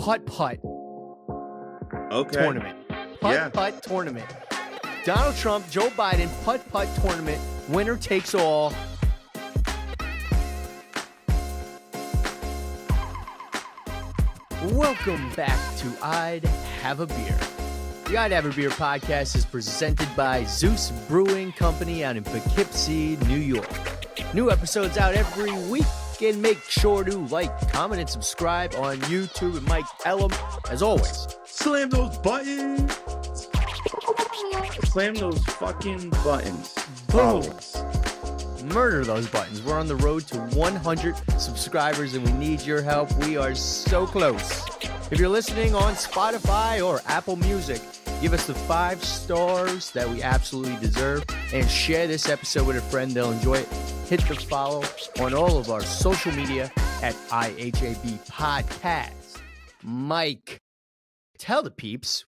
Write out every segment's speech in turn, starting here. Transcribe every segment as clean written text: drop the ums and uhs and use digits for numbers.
Putt Okay. tournament. Putt tournament. Donald Trump, Joe Biden, Putt tournament. Winner takes all. Welcome back to I'd Have a Beer. The I'd Have a Beer podcast is presented by Zeus Brewing Company out in Poughkeepsie, New York. New episodes out every week, and make sure to like, comment, and subscribe on YouTube. And Mike Ellum, as always. Slam those buttons. Slam those fucking buttons. Boom. Murder those buttons. We're on the road to 100 subscribers, and we need your help. We are so close. If you're listening on Spotify or Apple Music, give us the 5 stars that we absolutely deserve, and share this episode with a friend. They'll enjoy it. Hit the follow on all of our social media at IHAB Podcast. Mike, tell the peeps,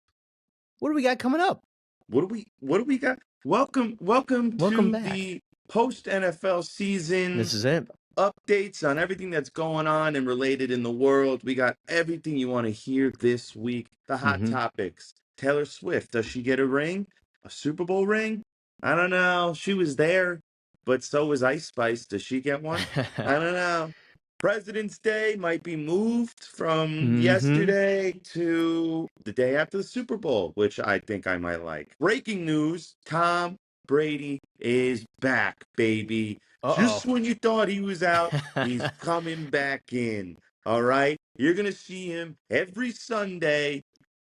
what do we got coming up? What do we got? Welcome to back. the post NFL season. This is it. Updates on everything that's going on and related in the world. We got everything you want to hear this week. The hot topics. Taylor Swift, does she get a ring? A Super Bowl ring? I don't know. She was there, but so was Ice Spice. Does she get one? I don't know. President's Day might be moved from yesterday to the day after the Super Bowl, which I think I might like. Breaking news, Tom Brady is back, baby. Just when you thought he was out, he's coming back in. All right? You're going to see him every Sunday,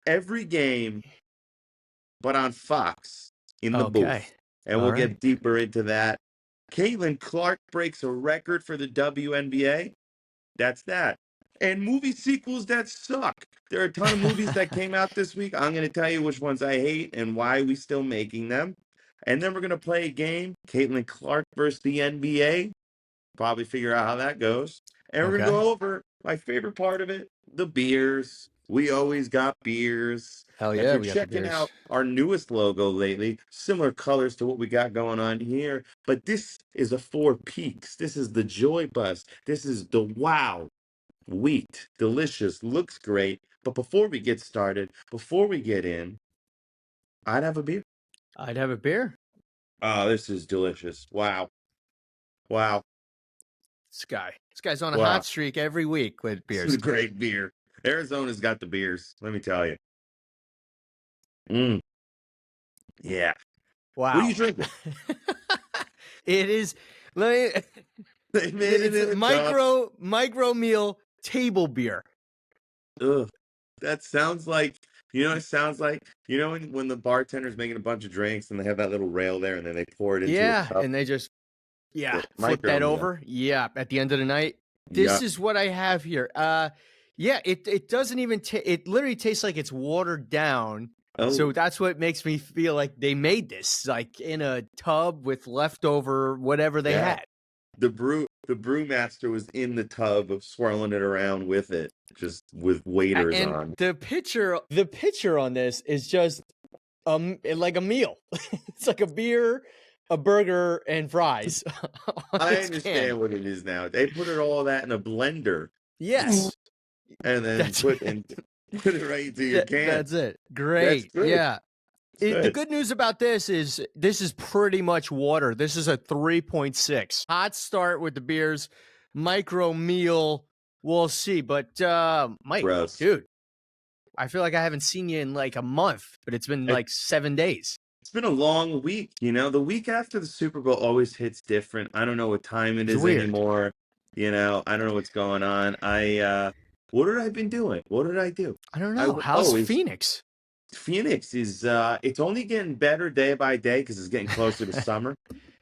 every game, but on Fox in the booth. And we'll get deeper into that. Caitlin Clark breaks a record for the WNBA. That's that. And movie sequels that suck. There are a ton of movies that came out this week. I'm going to tell you which ones I hate and why we still making them. And then we're going to play a game, Caitlin Clark versus the NBA. Probably figure out how that goes. And we're going to go over my favorite part of it, the beers. We always got beers. Hell yeah, we got checking out our newest logo lately, similar colors to what we got going on here. But this is a Four Peaks. This is the Joy Bus. This is the Wow Wheat. Delicious. Looks great. But before we get started, before we get in, I'd have a beer. I'd have a beer. Oh, this is delicious. Wow. This guy's on a hot streak every week with beers. This is a great beer. Arizona's got the beers, let me tell you. Yeah. Wow. What are you drinking? It is. It's micro meal table beer. Ugh. That sounds like, you know what it sounds like? You know when the bartender's making a bunch of drinks and they have that little rail there and then they pour it into a cup? And they just flip that over. Yeah, at the end of the night. This is what I have here. It doesn't even it literally tastes like it's watered down. So that's what makes me feel like they made this like in a tub with leftover whatever they had. The brewmaster was in the tub of swirling it around with it, just with waiters on. The picture on this is just like a meal. It's like a beer, a burger, and fries. I understand what it is now. They put all that in a blender. Yes. And then put it right into your can. That's it. Great. Yeah. The good news about this is pretty much water. This is a 3.6. Hot start with the beers. Micro meal. We'll see. But Mike, dude, I feel like I haven't seen you in like a month, but it's been like 7 days. It's been a long week. You know, the week after the Super Bowl always hits different. I don't know what time it is anymore. You know, I don't know what's going on. What have I been doing? What did I do? I don't know. How's Phoenix? Phoenix is it's only getting better day by day because it's getting closer to summer.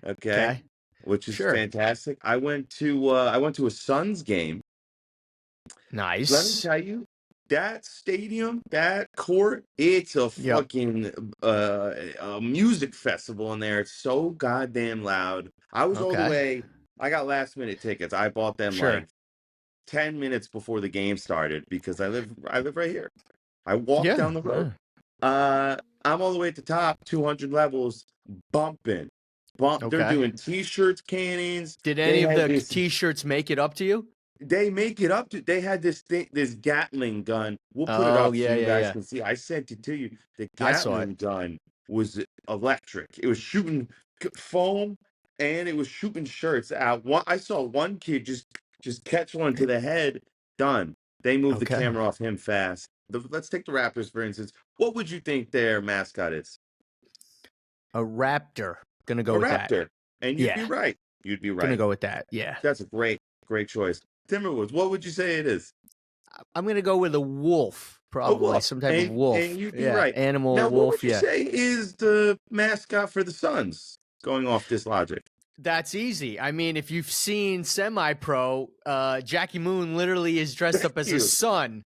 Okay. Which is fantastic. I went to a Suns game. Nice. Let me tell you, that stadium, that court, it's a fucking a music festival in there. It's so goddamn loud. I was all the way. I got last minute tickets. I bought them like 10 minutes before the game started because I live right here. I walk down the road. I'm all the way at the top, 200 levels, bumping. They're doing T-shirts, cannons. Did any of the T-shirts make it up to you? they make it up to. They had this thing, this Gatling gun. We'll put it Oh up so yeah, you yeah, guys yeah. can see. I sent it to you. The I saw it. Gatling gun was electric. It was shooting foam, and it was shooting shirts out. I saw one kid just catch one to the head. Done. They moved the Okay. camera off him fast. Let's take the Raptors for instance. What would you think their mascot is? A raptor. Gonna go A with that. raptor. And you'd be Yeah. right. You'd be Gonna right. go with that. Yeah. That's a great choice. Timberwolves, what would you say it is? I'm gonna go with a wolf, A probably wolf. some type of And wolf. you'd be Yeah, right. animal Now, what would wolf. you Yeah, say is the mascot for the Suns? Going off this logic. that's easy. I mean, if you've seen Semi-Pro, Jackie Moon literally is dressed Thank up as a you. sun.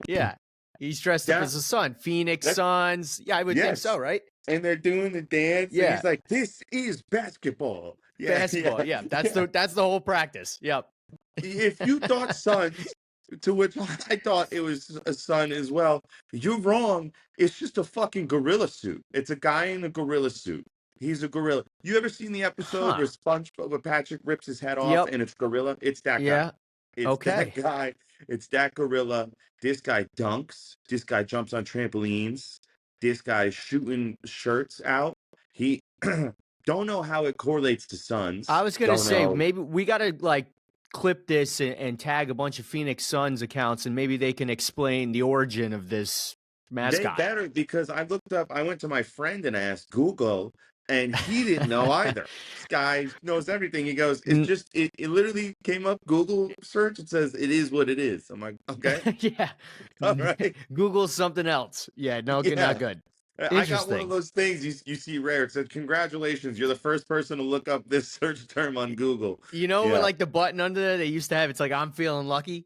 Yeah, he's dressed up Yeah. as a sun. Phoenix That, Suns. Yeah, I would think so, yes. right? And they're doing the dance, and Yeah, he's like, "This is basketball." Yeah, basketball. yeah, Yeah, that's yeah. the whole practice. Yep. If you thought Suns, to which I thought it was a sun as well, you're wrong. It's just a fucking gorilla suit. It's a guy in a gorilla suit. He's a gorilla. You ever seen the episode Huh. where where Patrick rips his head off Yep. and it's gorilla? It's that guy. Yeah. It's that Okay. guy. It's that gorilla. This guy dunks. This guy jumps on trampolines. This guy's shooting shirts out. He don't know how it correlates to Suns. I was gonna Don't say know. maybe we gotta like clip this and tag a bunch of Phoenix Suns accounts, and maybe they can explain the origin of this They mascot. better because I went to my friend and asked Google, and he didn't know either. This guy knows everything. He goes, it literally came up Google search. It says it is what it is. I'm like, okay, Yeah. all right, Google something else. Yeah, no, yeah. not good. I got one of Interesting. those things you see rare. It said, congratulations, you're the first person to look up this search term on Google. You know, Yeah. like the button under there they used to have, it's like I'm feeling lucky.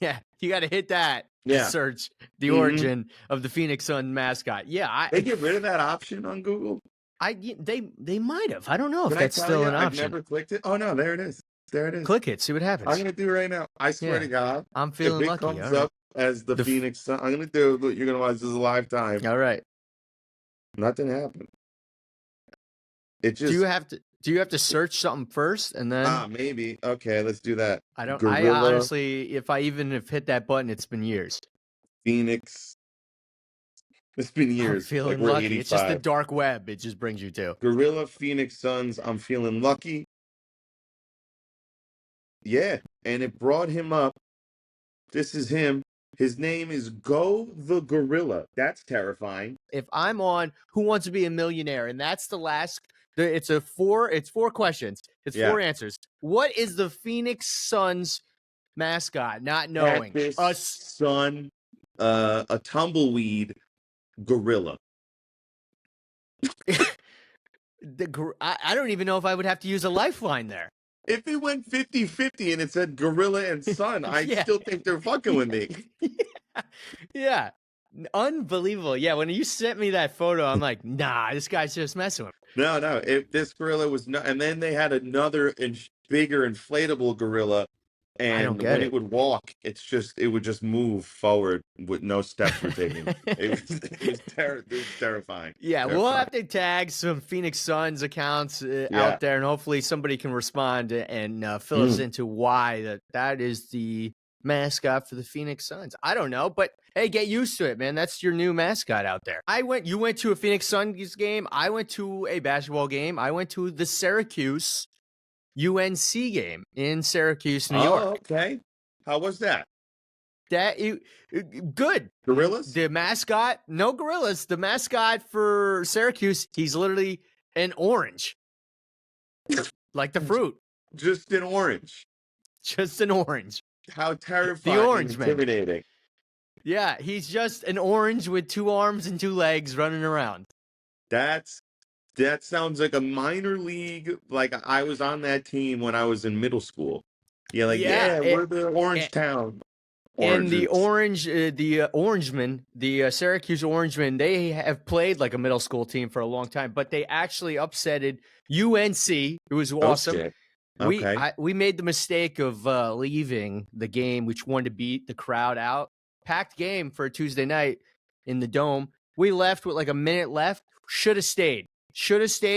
Yeah, you got to hit that to Yeah. search the Mhm. origin of the Phoenix Sun mascot. Yeah, They get rid of that option on Google. they might have. I don't know if Can I that's tell still you, an I've option. never clicked it. Oh no, there it is. There it is. Click it, see what I'm happens. gonna do it right now. I swear Yeah. to God, I'm if feeling it lucky. comes All right. up as the The f- Phoenix Sun, I'm gonna do it. You're gonna watch this live time. All right. Nothing happened. It Do you just have to search something first and then maybe. Okay, let's do that. I Gorilla honestly, if I even have hit that button, it's been years. Phoenix. It's been I'm years. Like feeling we're lucky. It's just the 85. dark web. It just brings you to. Gorilla Phoenix Suns. I'm feeling lucky. Yeah, and it brought him up. This is him. His name is Go the Gorilla. That's terrifying. If I'm on Who Wants to Be a Millionaire, and that's the last, it's four questions. It's Yeah. 4 answers. What is the Phoenix Suns mascot? Not knowing. Cactus, sun, a tumbleweed, gorilla. I don't even know if I would have to use a lifeline there. If it went 50-50 and it said gorilla and sun, I Yeah. still think they're fucking with me. Yeah. Unbelievable. Yeah, when you sent me that photo, I'm like, nah, this guy's just messing with me. No, if this gorilla was not, and then they had another bigger inflatable gorilla, I don't and get when it. it would walk, it would just move forward with no steps were taken. It was terrifying. Yeah, we'll Terrifying. have to tag some Phoenix Suns accounts Yeah. out there, and hopefully somebody can respond and fill us into why that is the mascot for the Phoenix Suns. I don't know, but hey, get used to it, man. That's your new mascot out there. You went to a Phoenix Suns game. I went to a basketball game. I went to the Syracuse UNC game in Syracuse, New York. Oh, okay. How was that? Good. Gorillas? The mascot, no gorillas. The mascot for Syracuse, he's literally an orange, like the fruit, Just an orange. just an orange. How terrifying The and orange man. intimidating. Yeah, he's just an orange with 2 arms and 2 legs running around. That sounds like a minor league. Like I was on that team when I was in middle school. Yeah, we're the Orange Town. And the Oranges. Orangemen, the Syracuse Orangemen, they have played like a middle school team for a long time, but they actually upsetted UNC. It was awesome. Okay. Okay. We made the mistake of leaving the game, which wanted to beat the crowd out. Packed game for a Tuesday night in the Dome. We left with like a minute left. Should have stayed.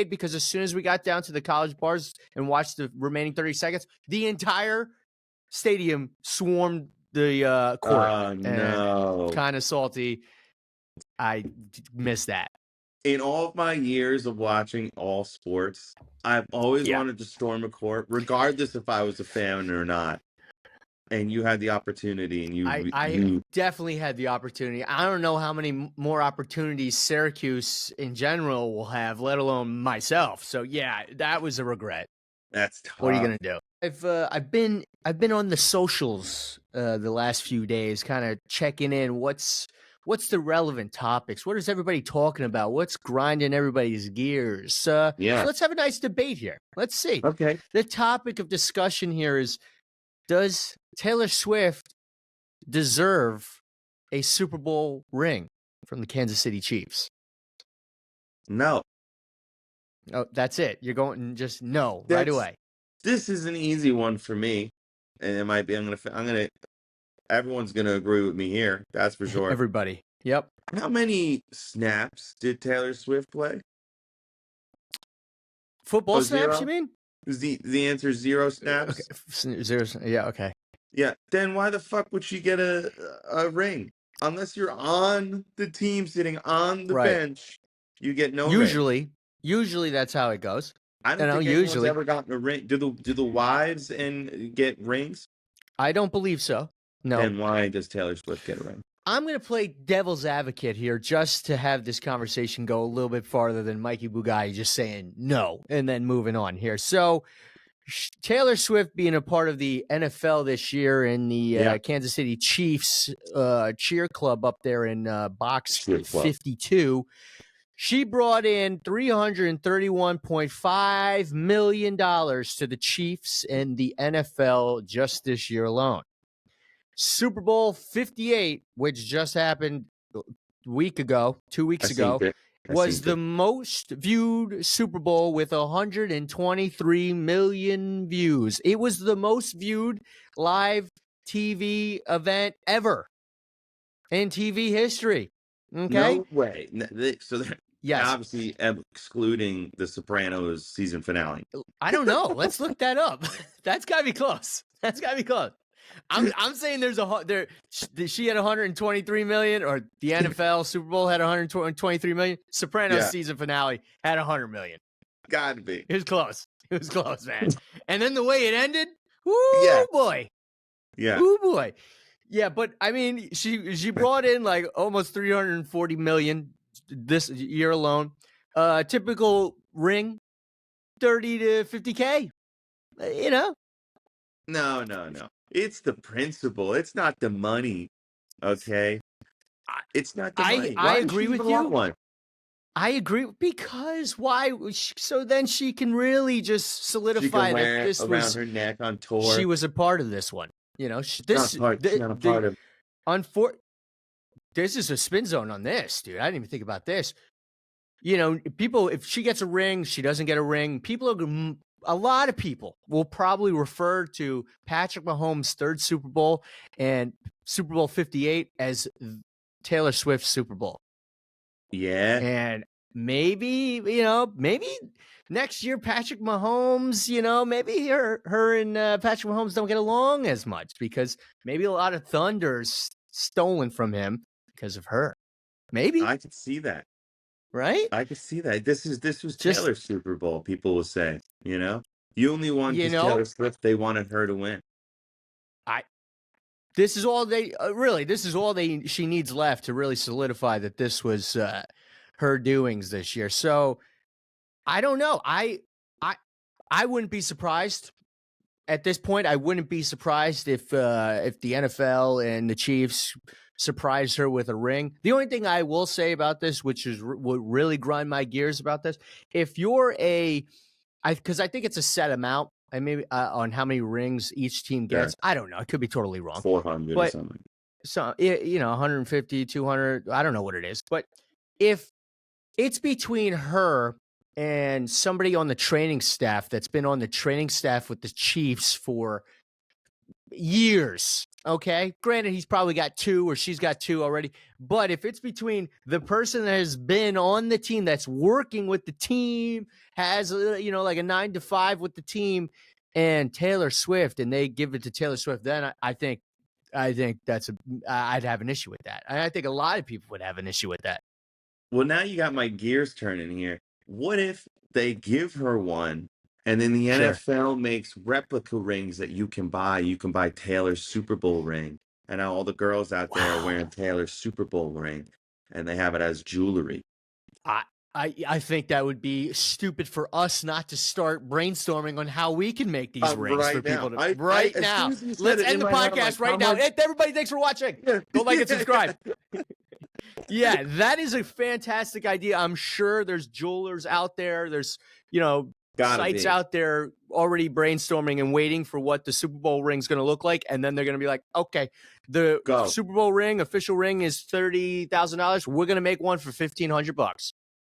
Because as soon as we got down to the college bars and watched the remaining 30 seconds, the entire stadium swarmed the court. Oh, and no. kind of salty. I missed that. In all of my years of watching all sports, I've always wanted to storm a court, regardless if I was a fan or not. And you had the opportunity, and I definitely had the opportunity. I don't know how many more opportunities Syracuse in general will have, let alone myself. So yeah, that was a regret. That's tough. What are you gonna do? I've been on the socials the last few days, kind of checking in. What's the relevant topics? What is everybody talking about? What's grinding everybody's gears? So let's have a nice debate here. Let's see. Okay. The topic of discussion here is: does Taylor Swift deserve a Super Bowl ring from the Kansas City Chiefs? No. Oh, that's it. You're going just no right away. This is an easy one for me, and it might be. Everyone's gonna agree with me here. That's for sure. Everybody. Yep. How many snaps did Taylor Swift play? Football snaps, you mean? Is the answer 0 snaps? Okay. 0. Yeah. Okay. Yeah. Then why the fuck would she get a ring? Unless you're on the team sitting on the bench, you get no ring. Usually that's how it goes. I don't think anyone's ever gotten a ring. Do the wives get rings? I don't believe so. No. Then why does Taylor Swift get a ring? I'm going to play devil's advocate here just to have this conversation go a little bit farther than Mikey Bugatti just saying no and then moving on here. So Taylor Swift being a part of the NFL this year in the Kansas City Chiefs cheer club up there in box 52, she brought in $331.5 million to the Chiefs and the NFL just this year alone. Super Bowl 58, which just happened a week ago, 2 weeks ago, was the most viewed Super Bowl with 123 million views. It was the most viewed live TV event ever in TV history. Okay? No way. So they're obviously excluding the Sopranos season finale. I don't know. Let's look that up. That's got to be close. I'm saying she had 123 million, or the NFL Super Bowl had 123 million. Sopranos season finale had 100 million. Gotta be. It was close. It was close, man. And then the way it ended, boy. Yeah. Ooh, boy. Yeah, but I mean, she brought in like almost 340 million this year alone. Typical ring, 30 to 50K. You know. No. It's the principle. It's not the money. Okay. It's not the money. I agree with you. I agree, because why? So then she can really just solidify that this was around her neck on tour. She was a part of this one. You know, she's not a part of. This is a spin zone on this, dude. I didn't even think about this. You know, people, if she gets a ring, she doesn't get a ring. A lot of people will probably refer to Patrick Mahomes' third Super Bowl and Super Bowl 58 as Taylor Swift's Super Bowl. Yeah. And maybe next year Patrick Mahomes, maybe her and Patrick Mahomes don't get along as much, because maybe a lot of thunder's stolen from him because of her. Maybe. I could see that. Right? I could see that. This was Taylor's Super Bowl, people will say. You know, you only won because Taylor Swift. They wanted her to win. This is all she needs left to really solidify that this was her doings this year. So I don't know. I wouldn't be surprised at this point. I wouldn't be surprised if the NFL and the Chiefs surprise her with a ring. The only thing I will say about this, which is would really grind my gears about this, if you're because I think it's a set amount, and maybe on how many rings each team gets. Sure. I don't know. I could be totally wrong. 400 or something. So, 150, 200. I don't know what it is. But if it's between her and somebody on the training staff that's been on the training staff with the Chiefs for years, okay? Granted, he's probably got 2 or she's got 2 already. But if it's between the person that has been on the team, that's working with the team, has, like a 9 to 5 with the team, and Taylor Swift, and they give it to Taylor Swift, then I think I'd have an issue with that. I think a lot of people would have an issue with that. Well, now you got my gears turning here. What if they give her one and then the Sure. NFL makes replica rings that you can buy? You can buy Taylor's Super Bowl ring. And now all the girls out there are wearing Taylor's Super Bowl ring and they have it as jewelry. I think that would be stupid for us not to start brainstorming on how we can make these rings for people to now. Let's end the podcast right now. Everybody, thanks for watching. Go like and subscribe. Yeah, that is a fantastic idea. I'm sure there's jewelers out there. There's, sites out there already brainstorming and waiting for what the Super Bowl ring is going to look like. And then they're going to be like, okay, the Super Bowl ring, official ring is $30,000. We're going to make one for $1,500.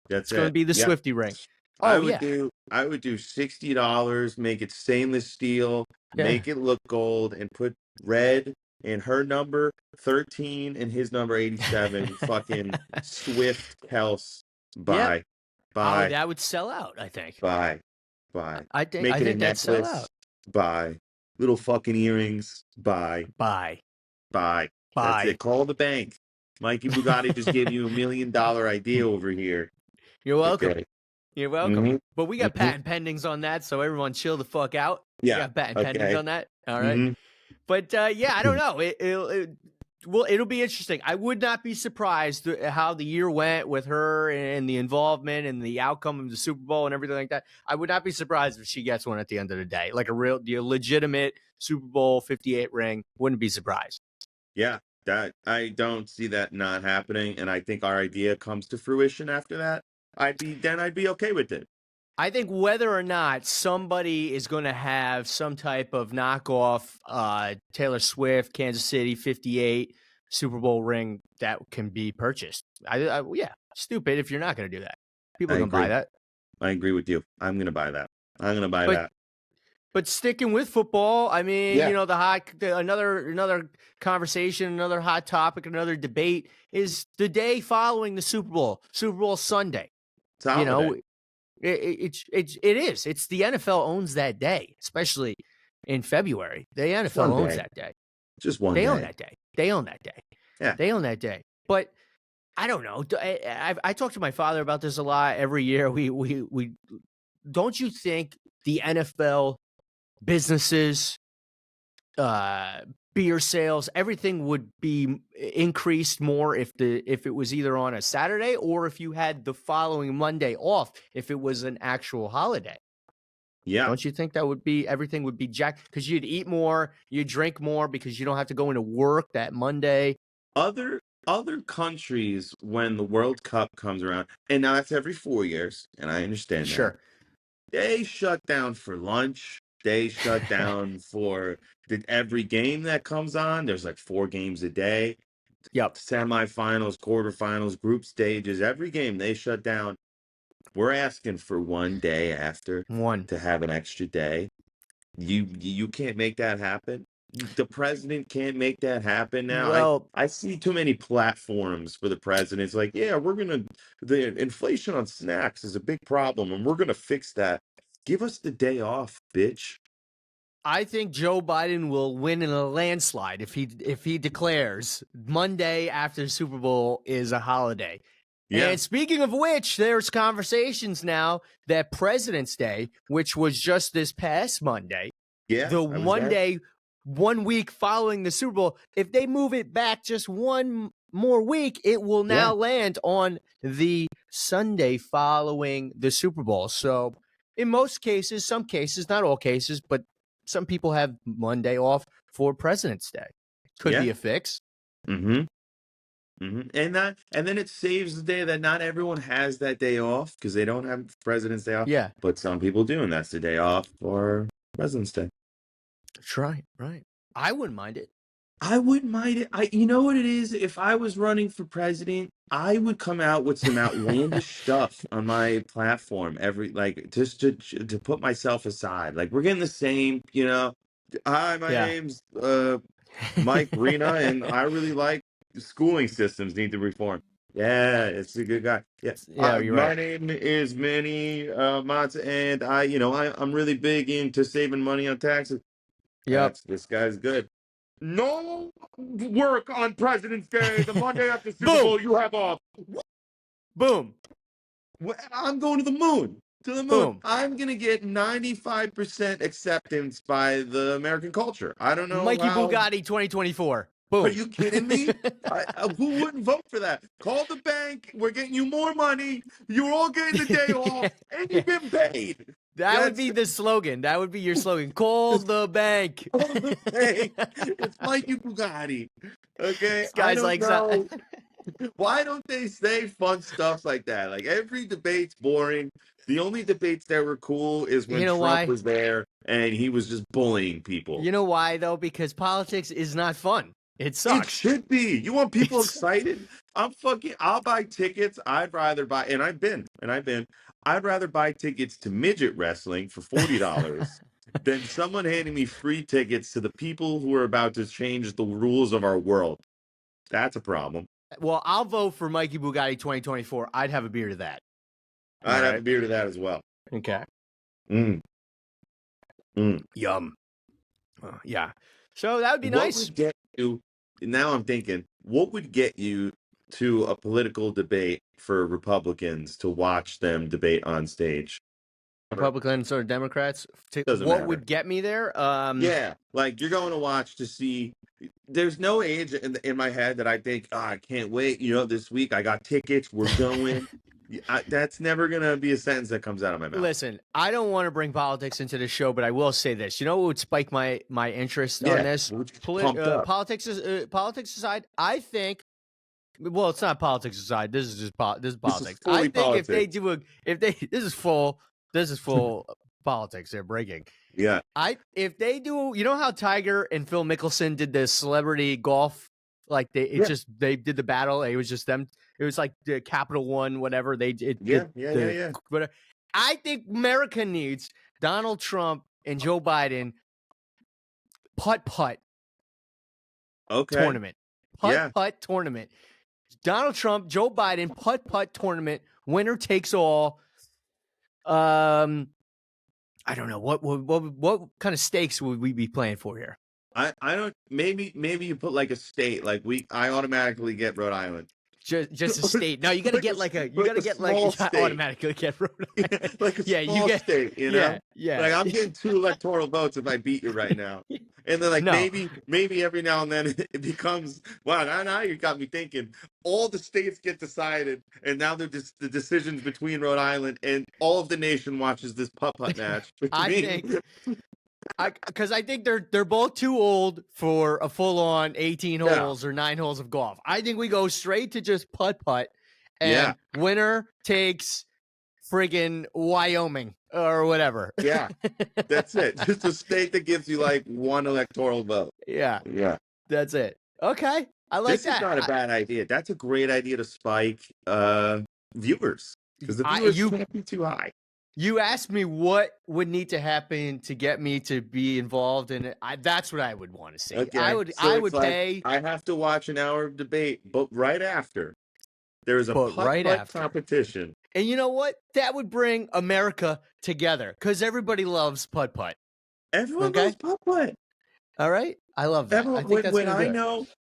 It's going to be the Swiftie ring. I would do $60, make it stainless steel, make it look gold, and put red and her number 13 and his number 87. Fucking Swift Kels. Bye. Bye. Oh, that would sell out, I think. Bye. I think that'd sell out. Bye. Little fucking earrings. Bye. That's it. Call the bank. Mikey Bugatti just gave you $1 million idea over here. You're welcome. Okay. You're welcome. Mm-hmm. But we got patent pendings on that, so everyone chill the fuck out. Yeah. We got patent pendings on that. All right. Mm-hmm. But I don't know. It'll be interesting. I would not be surprised how the year went with her and the involvement and the outcome of the Super Bowl and everything like that. I would not be surprised if she gets one at the end of the day, like the legitimate Super Bowl 58 ring. Wouldn't be surprised. Yeah, that I don't see that not happening, and I think our idea comes to fruition after that. I'd be okay with it. I think whether or not somebody is going to have some type of knockoff Taylor Swift, Kansas City 58 Super Bowl ring that can be purchased. Stupid if you're not going to do that. People are going to buy that. I agree with you. I'm going to buy that. I'm going to buy that. But sticking with football, I mean, another conversation, another hot topic, another debate is the day following the Super Bowl Sunday. It is. It's the NFL owns that day, especially in February. The NFL owns that day. Just one day. They own that day. Yeah. They own that day. But I don't know. I talk to my father about this a lot every year. We don't you think the NFL businesses, beer sales, everything would be increased more if it was either on a Saturday or if you had the following Monday off, if it was an actual holiday? Yeah. Don't you think everything would be jacked? Because you'd eat more, you'd drink more because you don't have to go into work that Monday. Other countries, when the World Cup comes around, and now that's every 4 years, and I understand that. They shut down for lunch. They shut down for every game that comes on. There's like 4 games a day. Yep. Semifinals, quarterfinals, group stages, every game they shut down. We're asking for one day after to have an extra day. You can't make that happen. The president can't make that happen now. Well, I see too many platforms for the president. It's like, the inflation on snacks is a big problem, and we're going to fix that. Give us the day off, bitch. I think Joe Biden will win in a landslide if he declares Monday after the Super Bowl is a holiday. Yeah. And speaking of which, there's conversations now that President's Day, which was just this past Monday, the 1 week following the Super Bowl, if they move it back just one more week, it will now land on the Sunday following the Super Bowl. So in most cases, some cases, not all cases, but some people have Monday off for President's Day. Could be a fix. Mm-hmm. And then it saves the day that not everyone has that day off because they don't have President's Day off. Yeah. But some people do, and that's the day off for President's Day. That's right. I wouldn't mind it. You know what it is? If I was running for president, I would come out with some outlandish stuff on my platform just to put myself aside. Like, we're getting the same, hi, my name's Mike Rena, and I really like schooling systems need to reform. Yeah, it's a good guy. Yeah. Yeah, you're My right. name is Manny Mozz, and I'm really big into saving money on taxes. Yep. This guy's good. No work on President's Day. The Monday after Super Boom. Bowl, you have off. Boom. I'm going to the moon. To the moon. Boom. I'm gonna get 95% acceptance by the American culture. I don't know Mikey how. Bugatti 2024. Are Boom. you kidding me? Who wouldn't vote for that? Call the bank. We're getting you more money. You're all getting the day off, and you've been paid. That would be the slogan. That would be your slogan. Call the bank. Call the bank. It's Mikey Bugatti. Okay, This guy's like, know. Why don't they say fun stuff like that? Like every debate's boring. The only debates that were cool is when You know Trump why? was there and he was just bullying people. You know why, though? Because politics is not fun. It It sucks. should be. You want people excited? I'll buy tickets. I'd rather buy, I'd rather buy tickets to midget wrestling for $40 than someone handing me free tickets to the people who are about to change the rules of our world. That's a problem. Well, I'll vote for Mikey Bugatti 2024. I'd have a beer to that. I'd have a beer to that as well. Okay. Yum. Yeah. So that would be nice. What would get you, now I'm thinking, what would get you to a political debate for Republicans to watch them debate on stage? Republicans or Democrats? Doesn't what matter. would get me there? Yeah, like you're going to watch to see. There's no age in my head that I think, I can't wait. This week I got tickets. We're going. That's never going to be a sentence that comes out of my mouth. Listen, I don't want to bring politics into the show, but I will say this. You know what would spike my interest on this? Politics aside, I think. Well, it's not politics aside. This is just politics. I think politics. this is full politics. They're breaking. Yeah. If they do, you know how Tiger and Phil Mickelson did the celebrity golf, like they did the battle. It was just them. It was like the Capital One, whatever they did. Yeah. But I think America needs Donald Trump and Joe Biden putt tournament. Putt tournament. Donald Trump, Joe Biden putt tournament. Winner takes all. I don't know what kind of stakes would we be playing for here. I don't. Maybe you put like a state. Like I automatically get Rhode Island. Just a state. No, you got to get automatically get Rhode Island. Like a small state. Yeah. Like I'm getting 2 electoral votes if I beat you right now. And then maybe every now and then it becomes, wow, now you got me thinking. All the states get decided, and now they're just the decisions between Rhode Island, and all of the nation watches this putt match. Because I think they're both too old for a full-on 18 holes or 9 holes of golf. I think we go straight to just putt, and winner takes friggin' Wyoming or whatever. Yeah, that's it. Just a state that gives you like 1 electoral vote. Yeah, that's it. Okay, I like that. This is not a bad idea. That's a great idea to spike viewers, because the viewers can't be too high. You asked me what would need to happen to get me to be involved in it. That's what I would want to see. Okay. I would pay. I have to watch an hour of debate, but right after, there's a putt competition. And you know what? That would bring America together, because everybody loves putt. Everyone loves putt. All right, I love that.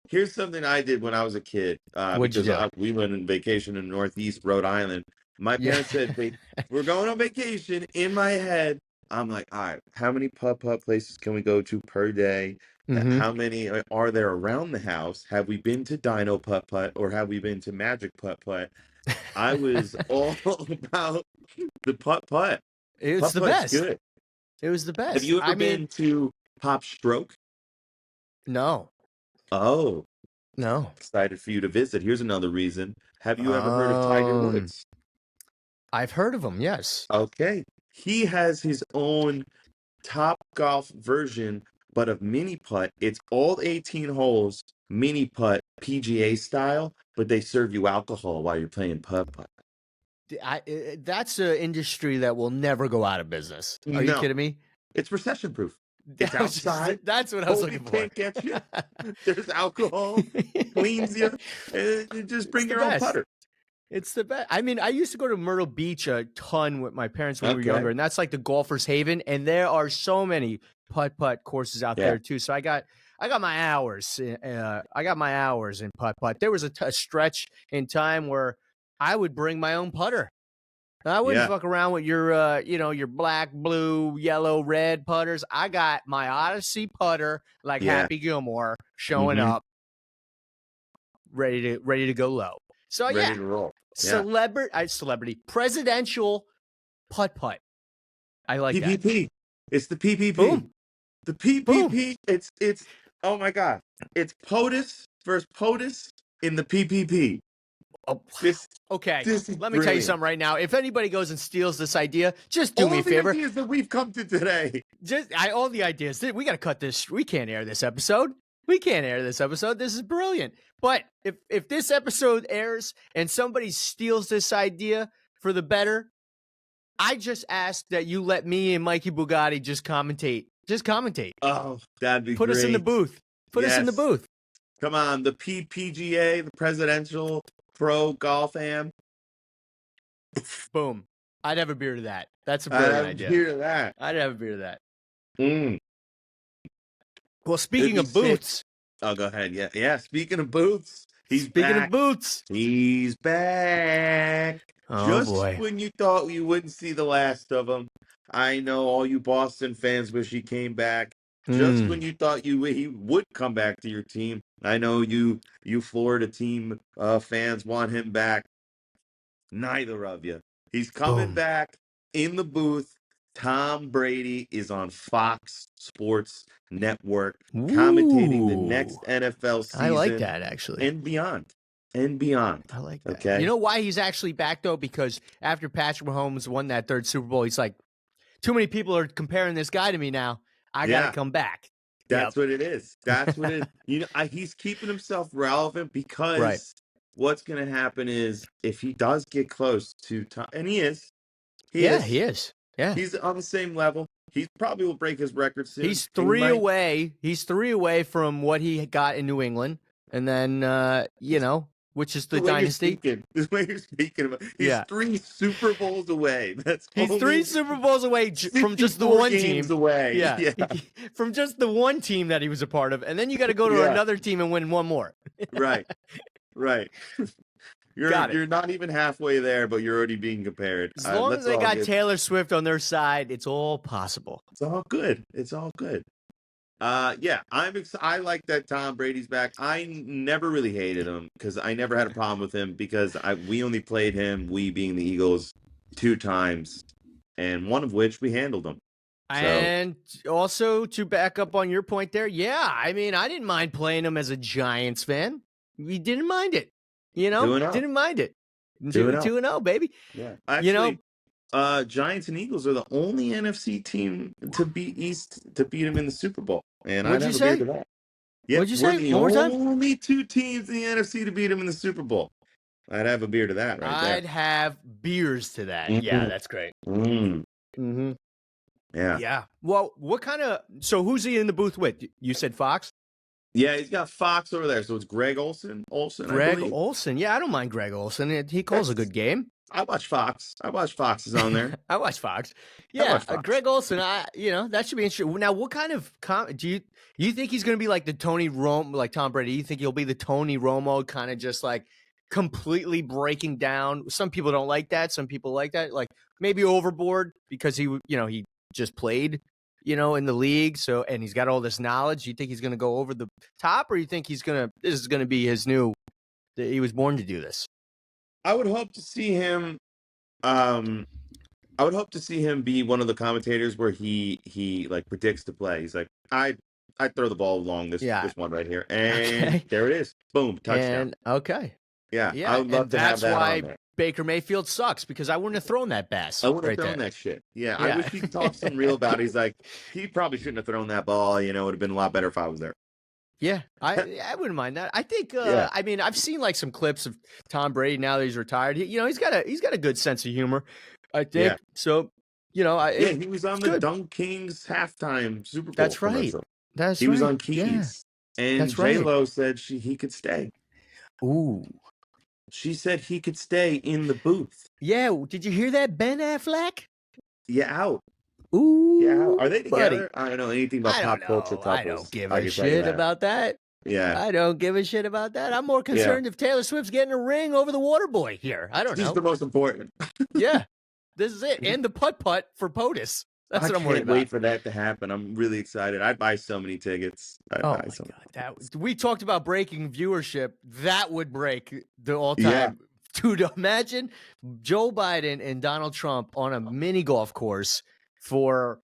Here's something I did when I was a kid. Because we went on vacation in Northeast Rhode Island. My parents said, we're going on vacation. In my head, I'm like, all right, how many putt places can we go to per day? Mm-hmm. How many are there around the house? Have we been to Dino Putt or have we been to Magic Putt? I was all about the putt. It was the best. Good. It was the best. Have you ever been to Pop Stroke? No. Oh. No. Excited for you to visit. Here's another reason. Have you ever heard of Tiger Woods? I've heard of him, yes. Okay. He has his own Top Golf version, but of mini putt. It's all 18 holes, mini putt, PGA style, but they serve you alcohol while you're playing putt. That's an industry that will never go out of business. Are you kidding me? It's recession proof. It's outside. That's what I was looking for. Can't get you. There's alcohol, cleans you. Just bring your own putter. It's the best. I mean, I used to go to Myrtle Beach a ton with my parents when we were younger, Okay. and that's like the golfer's haven. And there are so many putt courses out Yeah. there too. So I got my hours. I got my hours in putt. There was a stretch in time where I would bring my own putter. I wouldn't Yeah. fuck around with your, your black, blue, yellow, red putters. I got my Odyssey putter, like Yeah. Happy Gilmore, showing Mhm. up, ready to go low. So Ready yeah, to roll. Yeah. celebrity, presidential putt. I like that. PPP. It's the PPP. Boom. The Boom. PPP. It's oh my God. It's POTUS versus POTUS in the PPP. Oh, This okay. this is Let me tell you brilliant. something right now. If anybody goes and steals this idea, just do All me a the favor. ideas that we've come to today. All the ideas. We got to cut this. We can't air this episode. This is brilliant. But if this episode airs and somebody steals this idea for the better, I just ask that you let me and Mikey Bugatti just commentate. Just commentate. Oh, that'd be Put great. us in the booth. Put us in the Yes. booth. Come on, the PPGA, the Presidential Pro Golf Am. Boom. I'd have a beer to that. That's a I'd brilliant have idea. a beer to that. I'd have a beer to that. Mm. Well, speaking of booths. Oh, go ahead. Yeah. Yeah. Speaking of booths, he's Speaking back. of boots. He's back. Oh, Just boy. when you thought you wouldn't see the last of him. I know all you Boston fans wish he came back. Just when you thought he would come back to your team. I know you Florida team fans want him back. Neither of you. He's coming Boom. back in the booth. Tom Brady is on Fox Sports Network commentating the next NFL season. I like that, actually. And beyond. And beyond. I like that. Okay. You know why he's actually back, though? Because after Patrick Mahomes won that third Super Bowl, he's like, too many people are comparing this guy to me now. I got to come back. That's what it is. That's what it is. He's keeping himself relevant because what's going to happen is if he does get close to Tom, and he is. He is. Yeah. He's on the same level. He probably will break his record soon. He's three away. He's 3 away from what he got in New England. And then, which is the dynasty. The way you're speaking about, he's 3 Super Bowls away. He's 3 Super Bowls away from just the one team. Away. Yeah. From just the one team that he was a part of. And then you got to go to another team and win one more. Right. You're not even halfway there, but you're already being compared. As long as they got Taylor Swift on their side, it's all possible. It's all good. I like that Tom Brady's back. I never really hated him because I never had a problem with him because we only played him, we being the Eagles, 2 times, and one of which we handled him. And also to back up on your point there, I mean, I didn't mind playing him as a Giants fan. We didn't mind it. Didn't mind it. 2-0, baby. Yeah. Actually, Giants and Eagles are the only NFC team to beat him in the Super Bowl. And I'd have a beer to that. Yeah, What'd you say? The only 2 teams in the NFC to beat him in the Super Bowl. I'd have a beer to that right there. I'd have beers to that. Mm-hmm. Yeah, that's great. Mm-hmm. Yeah. Yeah. Well, so who's he in the booth with? You said Fox? Yeah, he's got Fox over there. So it's Greg Olson. Greg Olson. Yeah, I don't mind Greg Olson. He calls a good game. I watch Fox. Fox is on there. I watch Fox. Yeah, Greg Olson. That should be interesting. Now, what kind of do you think he's going to be like the Tony Romo, like Tom Brady? You think he'll be the Tony Romo, kind of just like completely breaking down? Some people don't like that. Some people like that. Like maybe overboard because he just played, in the league. So, and he's got all this knowledge. You think he's going to go over the top, or you think this is going to be his he was born to do this? I would hope to see him. I would hope to see him be one of the commentators where he like predicts the play. He's like, I throw the ball along this one right here, and there it is, boom, touchdown. Yeah. I would love to have that on there. Baker Mayfield sucks because I wouldn't have thrown that pass. I wouldn't have thrown that shit. Yeah, I wish he'd talk some real about it. He's like, he probably shouldn't have thrown that ball. It would have been a lot better if I was there. Yeah, I wouldn't mind that. I think. I mean, I've seen like some clips of Tom Brady now that he's retired. He's got a good sense of humor. I think so. He was on the Dunk Kings halftime Super Bowl. That's right. Commercial. He was on Keys, and J-Lo said he could stay. Ooh. She said he could stay in the booth. Yeah, did you hear that, Ben Affleck? Yeah, out. Yeah, Ooh, are they buddy. together? I don't know anything about I don't pop culture know. I don't couples. give I a can tell you shit that. about that. Yeah, I don't give a shit about that. I'm more yeah. concerned if Taylor Swift's getting a ring over the water boy here. I don't She's know. the most important. Yeah, this is it. And the putt for POTUS. That's I what I'm worried can't about. wait for that to happen. I'm really excited. I'd buy so many tickets. I'd Oh buy my so many God. tickets. We talked about breaking viewership. That would break the Yeah. all-time. Dude, imagine Joe Biden and Donald Trump on a mini golf course for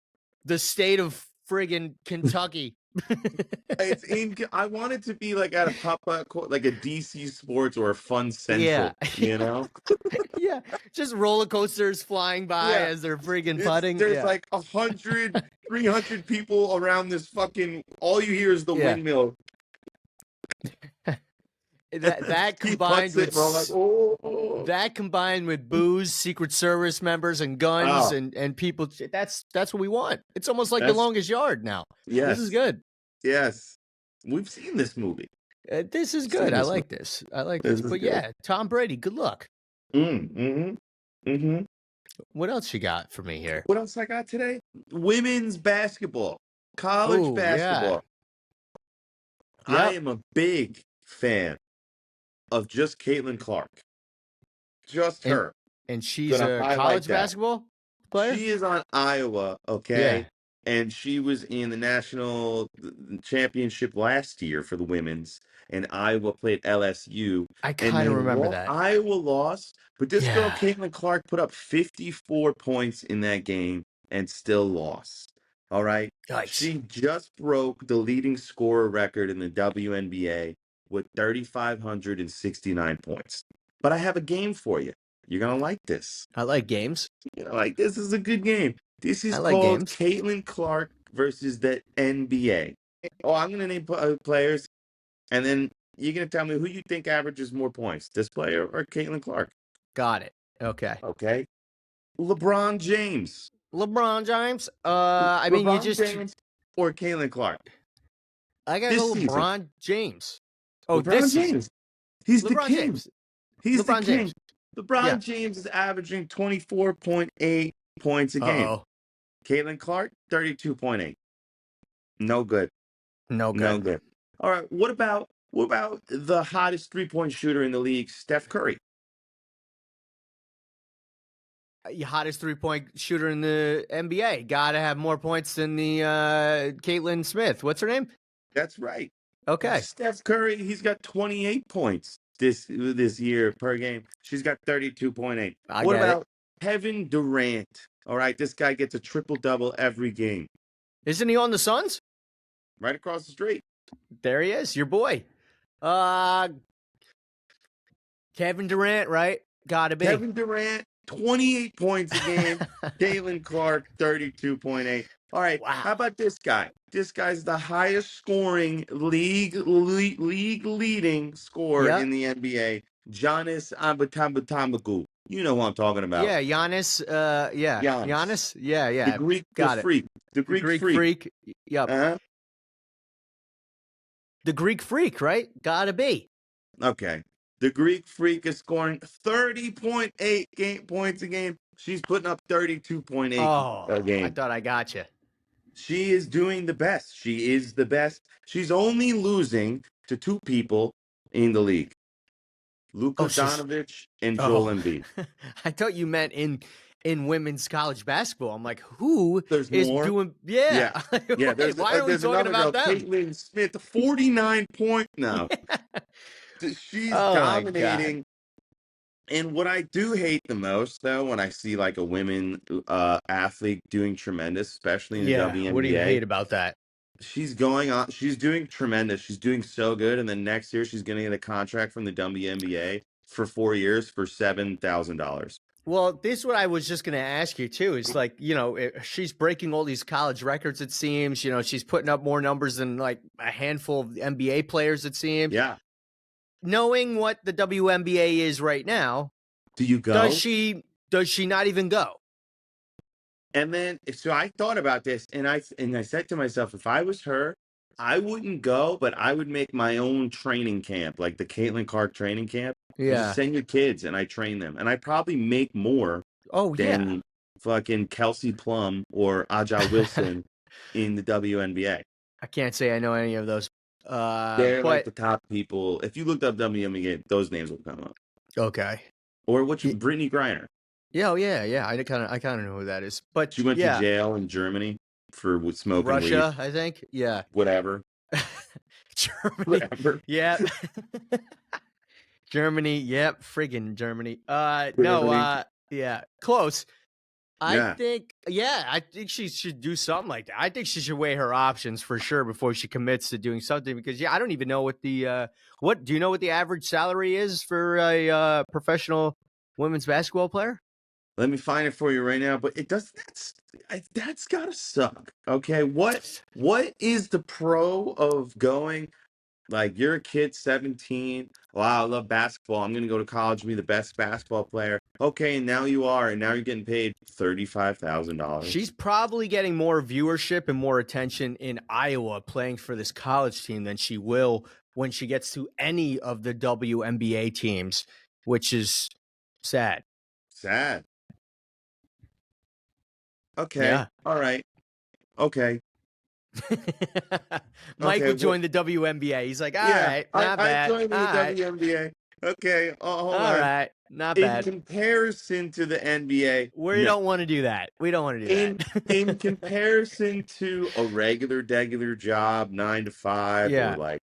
the state of friggin' Kentucky. It's in. I want it to be like at a pop-up court, like a DC Sports or a Fun Yeah. Central. You know? Yeah. Just roller coasters flying by Yeah. as they're friggin' putting. There's Yeah. like 100, 300 people around this fucking. All you hear is the Yeah. windmill. That He combined puts it, with bro. Like, oh. that combined with booze, Secret Service members, and guns, Oh, and people. That's what we want. It's almost like The that's Longest Yard now. This is yes, good. yes. We've seen this movie. This is We've good. seen I this like movie. this. I like This this. is But good. yeah, Tom Brady. Good luck. Mm-hmm. What else you got for me here? What else I got today? Women's basketball, college Oh yeah, basketball. I yep. am a big fan of just Caitlin Clark. Just And her. she's Gonna a highlight college that. basketball player. She is on Iowa, Yeah, okay? And she was in the national championship last year for the women's, and Iowa played LSU, I and kind they of remember that. Iowa lost, but this girl, Yeah. Caitlin Clark, put up 54 points in that game and still lost. All right? Yikes. She just broke the leading scorer record in the WNBA with 3,569 points. But I have a game for you. You're going to like this. I like games. You know, like this is a good game. This is I like called games. Caitlin Clark versus the NBA. Oh, I'm gonna name players, and then you're gonna tell me who you think averages more points, this player or Caitlin Clark. Got it. Okay. Okay. LeBron James. LeBron James. I mean, you LeBron just. James or Caitlin Clark I gotta this go season. LeBron James. Oh, LeBron this season. James. He's the LeBron king. James. He's the LeBron king. James. LeBron Yeah. James is averaging 24.8 points a game. Uh-oh. Caitlin Clark, 32.8. No good. No good. No good. All right. What about the hottest 3-point shooter in the league, Steph Curry? Hottest 3-point shooter in the NBA. Gotta have more points than the Caitlin Smith. What's her name? That's right. Okay. Steph Curry, he's got 28 points this year per game. She's got 32.8. What about Kevin Durant? All right, this guy gets a triple-double every game. Isn't he on the Suns? Right across the street. There he is, your boy. Kevin Durant, right? Gotta be. Kevin Durant, 28 points a game. Caitlin Clark, 32.8. All right, Wow. How about this guy? This guy's the highest scoring league leading scorer in the NBA. Giannis Antetokounmpo. You know who I'm talking about. Yeah, Giannis. Giannis. Yeah. The Greek Got freak. The Greek freak. Yep. Uh-huh. The Greek freak, right? Gotta be. Okay. The Greek freak is scoring 30.8 points a game. She's putting up 32.8 a game. I thought I got you. She is doing the best. She is the best. She's only losing to two people in the league. Luka Doncic and Joel Embiid. I thought you meant in women's college basketball. I'm like, who There's is more? doing? Yeah. Yeah. Why are we talking about them? Caitlin Smith, 49 points now. She's dominating. And what I do hate the most, though, when I see like a women athlete doing tremendous, especially in the WNBA. What do you hate about that? She's going on. She's doing tremendous. She's doing so good. And then next year, she's going to get a contract from the WNBA for 4 years for $7,000. Well, this is what I was just going to ask you, too. It's like, she's breaking all these college records, it seems. She's putting up more numbers than like a handful of NBA players, it seems. Yeah. Knowing what the WNBA is right now, do you go? Does she not even go? And then, so I thought about this, and I said to myself, if I was her, I wouldn't go, but I would make my own training camp, like the Caitlin Clark training camp. and just Yeah. send your kids and I train them. And I probably make more Oh, yeah. than fucking Kelsey Plum or Aja Wilson in the WNBA. I can't say I know any of those. They're like But the top people. If you looked up WNBA, those names will come up. okay. Or which Y- Brittany Griner. Yeah, oh, yeah, yeah. I kind of know who that is. But She went to yeah, jail in Germany for smoking weed. Russia, I think. Yeah. Whatever. Germany. Whatever. Yep. Germany. Yep. Friggin' Germany. No, Germany. yeah. Close. Yeah. I think she should do something like that. I think she should weigh her options for sure before she commits to doing something because I don't even know what do you know what the average salary is for a professional women's basketball player? Let me find it for you right now. But it does that's gotta suck. Okay. What is the pro of going like you're a kid 17? Wow, I love basketball. I'm gonna go to college and be the best basketball player. Okay, and now you are, and now you're getting paid $35,000. She's probably getting more viewership and more attention in Iowa playing for this college team than she will when she gets to any of the WNBA teams, which is sad. Sad. Okay. Yeah. All right. Okay. Mike Okay. would Well, join the WNBA. He's like, all yeah, right, I not I bad. joined All the right, WNBA. Okay. Oh, hold all on. right, not In bad. comparison to the NBA, We no. don't want to do that. We don't want to do In that. comparison to a regular job, 9 to 5, or Yeah. like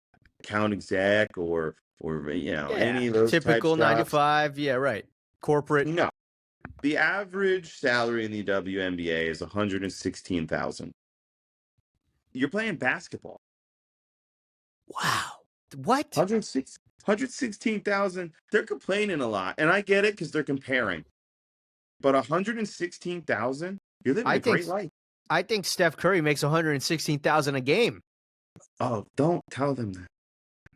account exec or Yeah. any of those types Typical of nine to jobs, five. Yeah, right. Corporate. no. The average salary in the WNBA is 116,000. You're playing basketball. Wow. What? 116,000. They're complaining a lot, and I get it because they're comparing. But 116,000, you're living I a think great life. I think Steph Curry makes 116,000 a game. Oh, don't tell them that.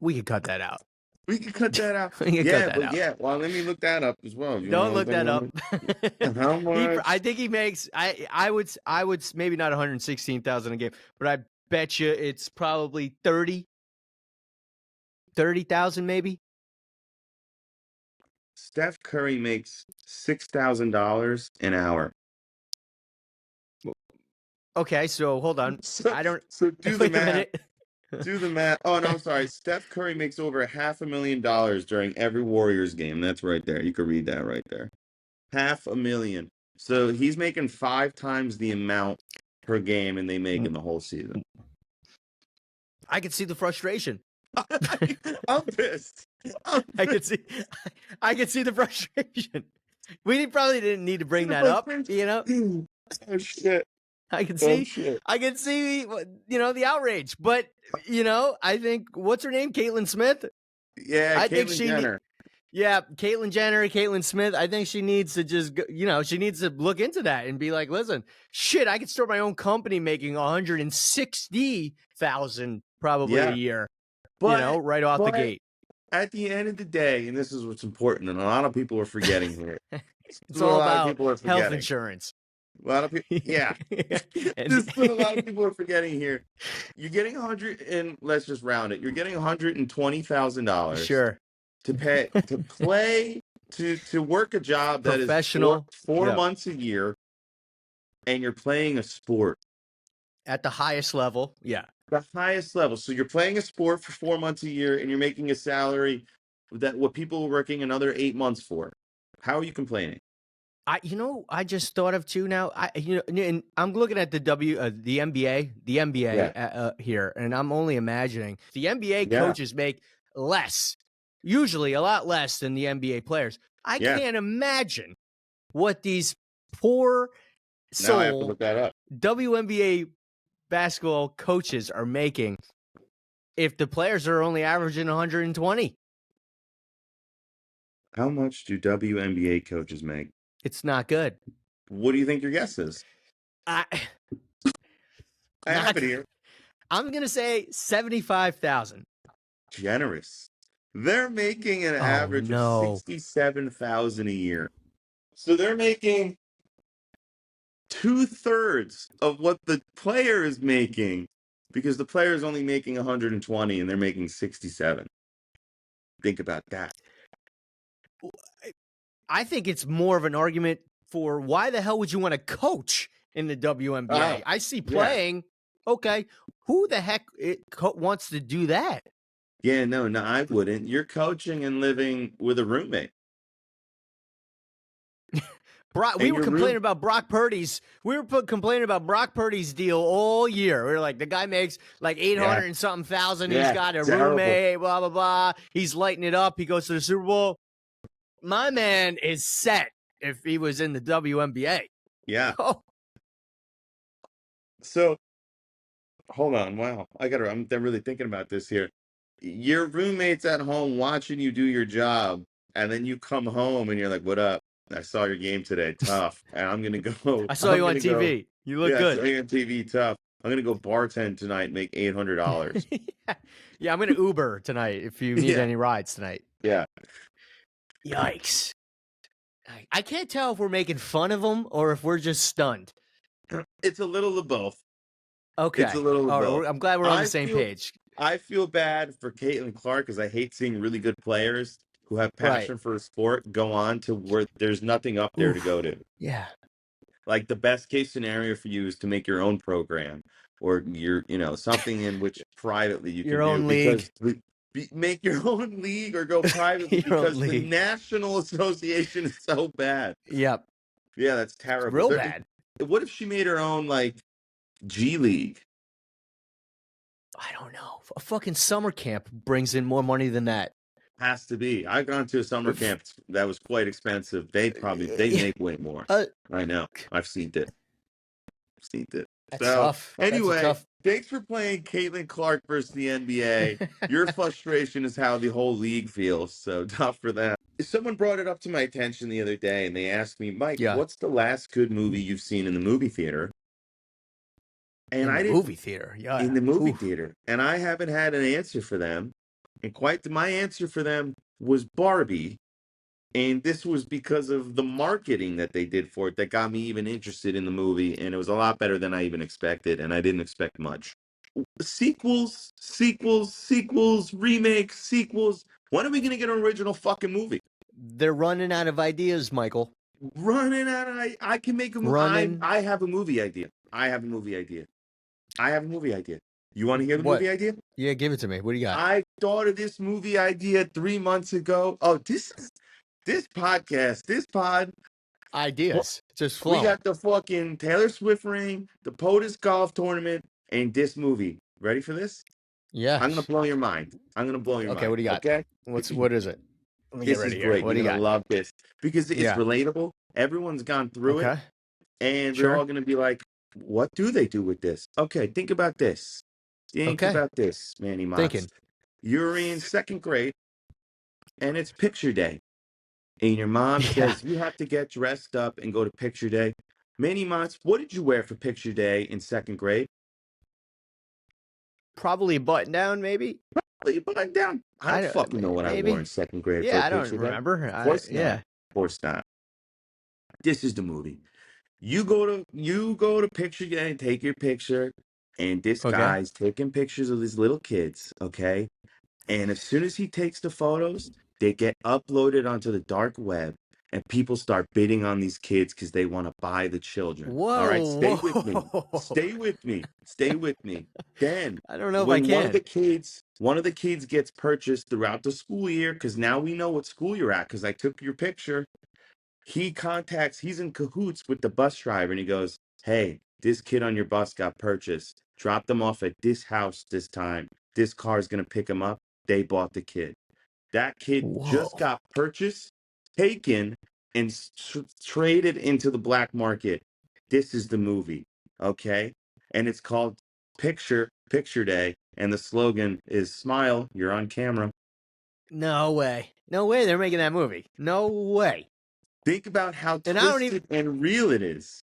We could cut that out. We can cut that out. We could cut Yeah, that but out. yeah. Well, let me look that up as well. You want Don't to look that up. how I much? think he makes. I would maybe not 116,000 a game, but I bet you it's probably 30,000 maybe. Steph Curry makes $6,000 an hour. Okay, so hold on. So, I don't. so do the Wait a math. minute. Do the math. Oh no, I'm sorry. Steph Curry makes over $500,000 during every Warriors game. That's right there. You could read that right there. $500,000. So he's making 5 times the amount per game, and they make in the whole season. I can see the frustration. I'm pissed. I could see. I could see the frustration. We probably didn't need to bring that up. Oh shit. I can Oh see. shit. I can see. The outrage. But I think what's her name, Caitlin Smith. Yeah, I think Caitlyn she. Jenner. Yeah, Caitlyn Jenner, Caitlin Smith. I think she needs to just, she needs to look into that and be like, listen, shit, I could start my own company making 160,000 probably a Yeah. year. But right off the but gate. at the end of the day, and this is what's important, and a lot of people are forgetting here. It's This is what all a lot of about people are health forgetting. insurance. A lot of people, yeah. And- This is what a lot of people are forgetting here. You're getting 100, and let's just round it. You're getting $120,000 Sure. to play to work a job that is Professional. four Yeah. months a year, and you're playing a sport. At the highest level. Yeah. The highest level. So you're playing a sport for 4 months a year, and you're making a salary that what people are working another 8 months for. How are you complaining? I just thought of two now. And I'm looking at the NBA here, and I'm only imagining the NBA Yeah. coaches make less, usually a lot less than the NBA players. I Yeah. can't imagine what these poor Now I have to soul look that up. WNBA basketball coaches are making if the players are only averaging 120. How much do WNBA coaches make? It's not good. What do you think your guess is? I have it here. I'm gonna say 75,000. Generous. They're making an average of 67,000 a year. So they're making 2/3 of what the player is making because the player is only making 120 and they're making 67. Think about that. I think it's more of an argument for why the hell would you want to coach in the WNBA? I see playing. Okay, who the heck wants to do that? Yeah, no, I wouldn't. You're coaching and living with a roommate. We were complaining about Brock Purdy's. We were complaining about Brock Purdy's deal all year. We were like, the guy makes like 800 and something thousand. He's got a roommate. Blah blah blah. He's lighting it up. He goes to the Super Bowl. My man is set if he was in the WNBA. Yeah. Oh. So, hold on. Wow, I'm really thinking about this here. Your roommate's at home watching you do your job, and then you come home and you're like, "What up? I saw your game today. Tough. And I'm gonna go. I saw you on TV. You look good. I saw you on TV. Tough. I'm gonna go bartend tonight and make $800. Yeah, I'm gonna Uber tonight if you need any rides tonight. Yeah. Yikes. I can't tell if we're making fun of them or if we're just stunned. It's a little of both. Okay. It's a little of both. I'm glad we're on the same page. I feel bad for Caitlin Clark because I hate seeing really good players who have passion for a sport go on to where there's nothing up there to go to. Yeah. Like the best case scenario for you is to make your own program or something in which privately you your can own do league. Make your own league or go privately because the National Association is so bad. Yep. Yeah, that's terrible. It's real bad. What if she made her own like G League? I don't know. A fucking summer camp brings in more money than that. Has to be. I've gone to a summer camp that was quite expensive. They make way more. I know. I've seen it. That's tough. Anyway, thanks for playing Caitlin Clark versus the NBA. Your frustration is how the whole league feels. So tough for that. Someone brought it up to my attention the other day, and they asked me, Mike, what's the last good movie you've seen in the movie theater? And in the movie theater. And I haven't had an answer for them. And my answer for them was Barbie. And this was because of the marketing that they did for it that got me even interested in the movie. And it was a lot better than I even expected. And I didn't expect much. Sequels, remakes, sequels. When are we going to get an original fucking movie? They're running out of ideas, Michael. I can make a movie. I have a movie idea. You want to hear the movie idea? Yeah, give it to me. What do you got? I thought of this movie idea 3 months ago. Oh, this pod ideas just flowing. We got the fucking Taylor Swift ring, the POTUS golf tournament, and this movie. Ready for this? Yeah. I'm gonna blow your mind. Okay, what do you got? Okay. What is it? Let me get ready here. What do you got? Love this because it's relatable. Everyone's gone through it, and they're all gonna be like, "What do they do with this?" Okay, think about this. About this, Manny Mozz. You're in second grade, and it's picture day. And your mom says, you have to get dressed up and go to picture day. Manny Mozz, what did you wear for picture day in second grade? Probably a button down, maybe. Probably a button down. I don't fucking know what I wore in second grade. Yeah, I don't remember. Of course not. This is the movie. You go to picture day and take your picture. And this guy's taking pictures of these little kids, okay? And as soon as he takes the photos, they get uploaded onto the dark web, and people start bidding on these kids because they want to buy the children. Whoa! All right, stay with me. Then I don't know if I can. One of the kids gets purchased throughout the school year because now we know what school you're at because I took your picture. He's in cahoots with the bus driver, and he goes, "Hey, this kid on your bus got purchased. Drop them off at this house this time. This car's going to pick him up." They bought the kid. That kid just got purchased, taken, and traded into the black market. This is the movie, okay? And it's called Picture Day. And the slogan is "Smile, you're on camera." No way. They're making that movie. No way. Think about how twisted and real it is.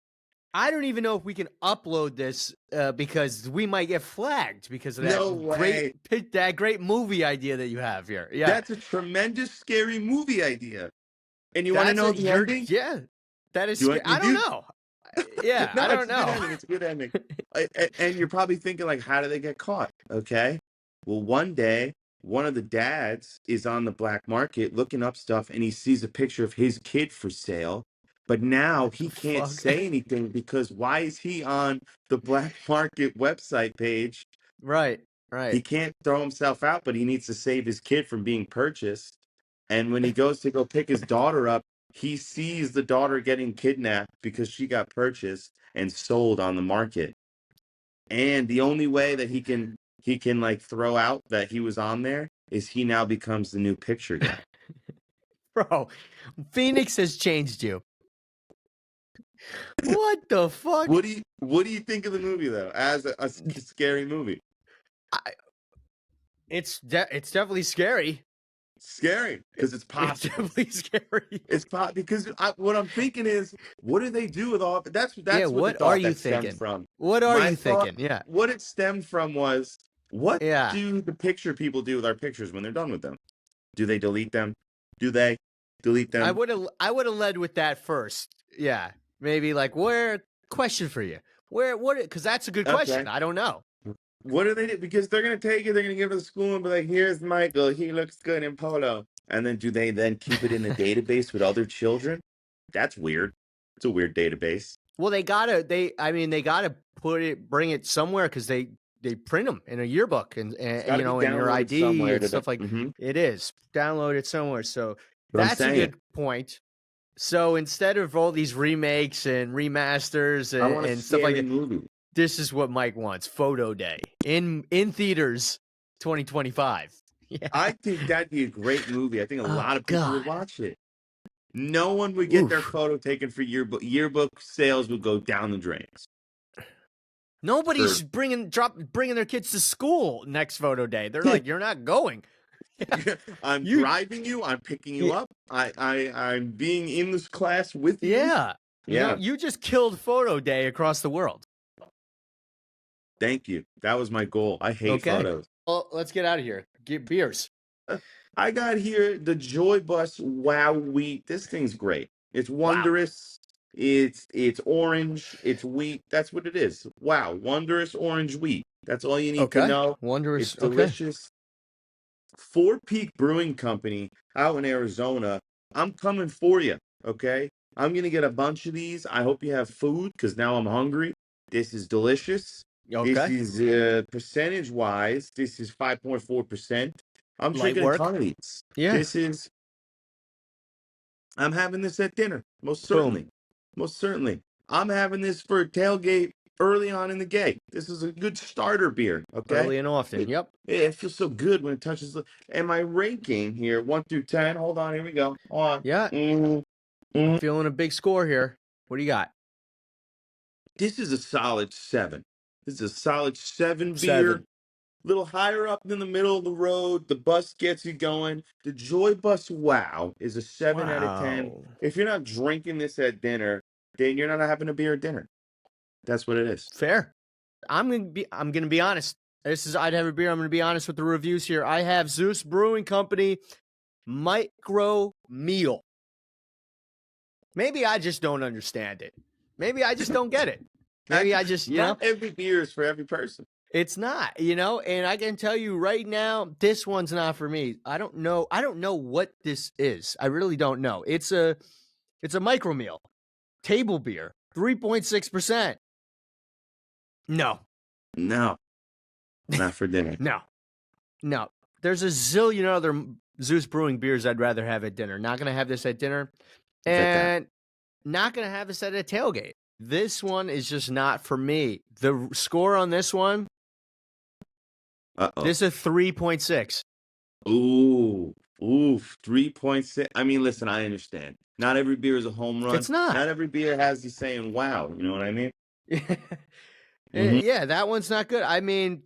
I don't even know if we can upload this because we might get flagged because of that great movie idea that you have here. Yeah, that's a tremendous, scary movie idea. And you want to know the ending? Yeah, that is. I don't know. Yeah, I don't know. It's a good ending. And you're probably thinking, like, how do they get caught? Okay. Well, one day, one of the dads is on the black market looking up stuff and he sees a picture of his kid for sale. But now What he the can't fuck? say anything because why is he on the black market website page? Right. He can't throw himself out, but he needs to save his kid from being purchased. And when he goes to go pick his daughter up, he sees the daughter getting kidnapped because she got purchased and sold on the market. And the only way that he can like throw out that he was on there is he now becomes the new picture guy. Bro, Phoenix has changed you. What the fuck? What do you think of the movie though? As a scary movie. It's definitely scary. Scary because it's It's possible. definitely scary. It's because what I'm thinking is, what do they do with all? That's Yeah, what the what are thought you that stemmed thinking? from. What are My you thought, thinking? Yeah. what it stemmed from was, what Yeah. do the picture people do with our pictures when they're done with them? Do they delete them? Do they delete them? I would have led with that first. Yeah. Maybe like question for you. Cuz that's a good question. Okay. I don't know. What do they do? Because they're gonna take it, they're gonna give it to school and be like, "Here's Michael. He looks good in polo." And then do they then keep it in a database with other children? That's weird. It's a weird database. Well, they got to bring it somewhere cuz they print them in a yearbook and It's got to you be know, in your downloaded ID somewhere and to the. stuff like Mm-hmm. it is. Download it somewhere. So What I'm that's a saying. good point. So instead of all these remakes and remasters I want a and stuff like scary that, movie. this is what Mike wants: Photo Day in theaters, 2025. Yeah. I think that'd be a great movie. I think a Oh lot of people would God. watch it. No one would get their Oof. photo taken for yearbook. Yearbook sales would go down the drains. Nobody's For bringing their kids to school next Photo Day. They're like, you're not going. Yeah. I'm You. driving you. I'm picking you y- up. I'm being in this class with you. Yeah. You know, Yeah. you just killed Photo Day across the world. Thank you. That was my goal. I hate Okay. photos. Well, let's get out of here. Get beers. I got here the Joy Bus Wow Wheat. This thing's great. It's Wow. wondrous. It's orange. It's wheat. That's what it is. Wow, wondrous orange wheat. That's all you need to Okay. know. It's Wondrous. Okay. delicious. Four Peak Brewing Company out in Arizona. I'm coming for you. Okay. I'm gonna get a bunch of these. I hope you have food because now I'm hungry. This is delicious. This Okay. is percentage wise. This is 5.4%. I'm Light drinking a work. ton of these. Yeah. I'm having this at dinner. Most Boom. certainly. Most certainly. I'm having this for a tailgate early on in the game. This is a good starter beer. Okay. Early and often. Yep. It feels so good when it touches the. And my ranking here, 1 through 10. Hold on, here we go. Hold on. Yeah. Feeling a big score here. What do you got? This is a solid 7. This is a solid 7 beer. 7. Little higher up in the middle of the road. The bus gets you going. The Joy Bus Wow is a 7 out of 10. Wow. If you're not drinking this at dinner, then you're not having a beer at dinner. That's what it is. Fair. I'm gonna be honest. I'd have a beer. I'm gonna be honest with the reviews here. I have Zeus Brewing Company Micro Meal. Maybe I just don't understand it. Maybe I just don't get it. Maybe I just, not every beer is for every person. It's not, and I can tell you right now, this one's not for me. I don't know what this is. I really don't know. It's a micro meal, table beer, 3.6%. No, not for dinner. No. There's a zillion other Zeus Brewing beers I'd rather have at dinner. Not gonna have this at dinner, and not gonna have this at a tailgate. This one is just not for me. The score on this one. This is a 3.6. Ooh, 3.6. I mean, listen, I understand. Not every beer is a home run. It's not. Not every beer has you saying, wow. You know what I mean? Yeah, that one's not good. I mean,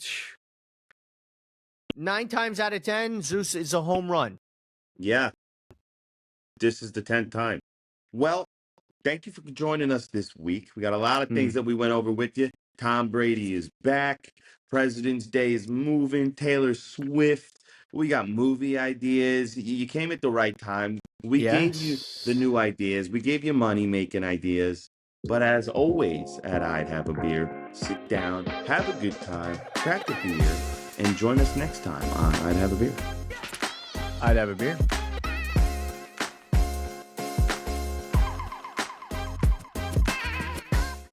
9 times out of 10, Zeus is a home run. Yeah. This is the 10th time. Well, thank you for joining us this week. We got a lot of things that we went over with you. Tom Brady is back. President's Day is moving. Taylor Swift. We got movie ideas. You came at the right time. We gave you the new ideas. We gave you money-making ideas. But as always, at I'd Have a Beer, sit down, have a good time, crack a beer, and join us next time on I'd Have a Beer. I'd have a beer.